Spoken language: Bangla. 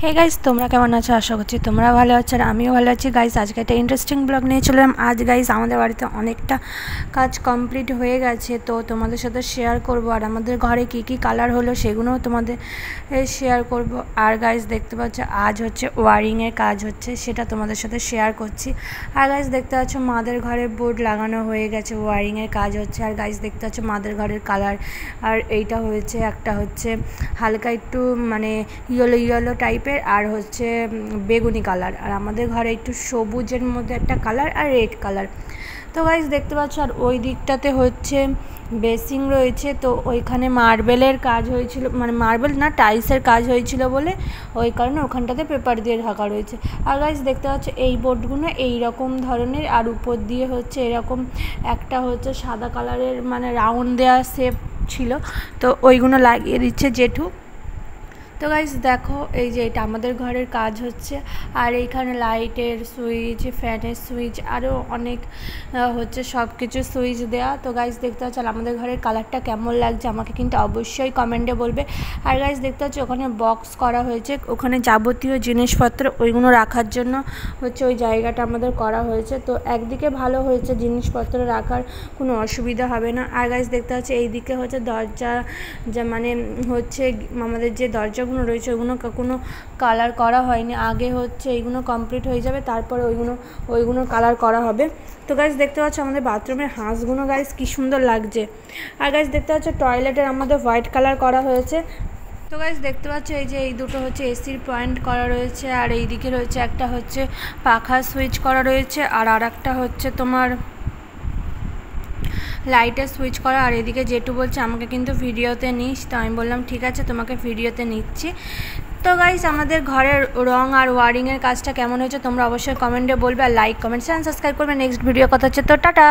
হে গাইস, তোমরা কেমন আছো? আশা করছি তোমরা ভালো আছো আর আমিও ভালো আছি। গাইস, আজকে একটা ইন্টারেস্টিং ব্লগ নিয়ে চললাম। আজ গাইস আমাদের বাড়িতে অনেকটা কাজ কমপ্লিট হয়ে গেছে, তো তোমাদের সাথে শেয়ার করব। আর আমাদের ঘরে কি কি কালার হলো সেগুলোও তোমাদের শেয়ার করব। আর গাইস দেখতে পাচ্ছ আজ হচ্ছে ওয়ারিংয়ের কাজ হচ্ছে, সেটা তোমাদের সাথে শেয়ার করছি। আর গাইস দেখতে পাচ্ছ মাদের ঘরে বোর্ড লাগানো হয়ে গেছে, ওয়ারিংয়ের কাজ হচ্ছে। আর গাইস দেখতে পাচ্ছ মাদের ঘরের কালার আর এইটা হয়েছে একটা হচ্ছে হালকা একটু মানে ইয়েলো টাইপের আর হচ্ছে বেগুনি কালার। আর আমাদের ঘরে একটু সবুজের মধ্যে একটা কালার আর রেড কালার। তো গাইস দেখতে পাচ্ছ আর ওই দিকটাতে হচ্ছে বেসিং রয়েছে, তো ওইখানে মার্বেলের কাজ হয়েছিল, মানে মার্বেল না টাইলসের কাজ হয়েছিল বলে ওই কারণে ওখানটাতে পেপার দিয়ে ঢাকা রয়েছে। আর গাইস দেখতে পাচ্ছ এই বোর্ডগুলো এই রকম ধরনের, আর উপর দিয়ে হচ্ছে এরকম একটা হচ্ছে সাদা কালারের মানে রাউন্ড দেওয়া শেপ ছিল, তো ওইগুলো লাগিয়ে দিচ্ছে জেঠু। তো গাইস দেখো এই যে এটা আমাদের ঘরের কাজ হচ্ছে। আর এইখানে লাইটের সুইচ, ফ্যানের সুইচ, আরও অনেক হচ্ছে সব কিছু সুইচ দেওয়া। তো গাইস দেখতে পাচ্ছ আমাদের ঘরের কালারটা কেমন লাগছে আমাকে কিন্তু অবশ্যই কমেন্টে বলবে। আর গাইস দেখতে পাচ্ছ ওখানে বক্স করা হয়েছে, ওখানে যাবতীয় জিনিসপত্র ওইগুলো রাখার জন্য হচ্ছে ওই জায়গাটা আমাদের করা হয়েছে। তো একদিকে ভালো হয়েছে, জিনিসপত্র রাখার কোনো অসুবিধা হবে না। আর গাইস দেখতে পাচ্ছ এইদিকে হচ্ছে দরজা, যা মানে হচ্ছে আমাদের যে দরজা রয়েছে ওইগুলো কোনো কালার করা হয়নি, আগে হচ্ছে এইগুলো কমপ্লিট হয়ে যাবে তারপরে ওইগুলো কালার করা হবে। তো গাইস দেখতে পাচ্ছ আমাদের বাথরুমের হাঁসগুলো গাইস কি সুন্দর লাগছে। আর গাইস দেখতে পাচ্ছ টয়লেটের আমাদের হোয়াইট কালার করা হয়েছে। তো গাইস দেখতে পাচ্ছ এই যে এই দুটো হচ্ছে এসির পয়েন্ট করা রয়েছে, আর এই দিকে রয়েছে একটা হচ্ছে পাখা সুইচ করা রয়েছে, আর একটা হচ্ছে তোমার লাইটের সুইচ করা। আর এদিকে জেঠু বলছে আমাকে কিন্তু ভিডিওতে নিস, তো আমি বললাম ঠিক আছে তোমাকে ভিডিওতে নিচ্ছি। তো গাইস আমাদের ঘরের রং আর ওয়ারিংয়ের কাজটা কেমন হয়েছে তোমরা অবশ্যই কমেন্টে বলবে, আর লাইক কমেন্ট শেয়ার সাবস্ক্রাইব করবে। নেক্সট ভিডিও কথা হচ্ছে, তো টাটা।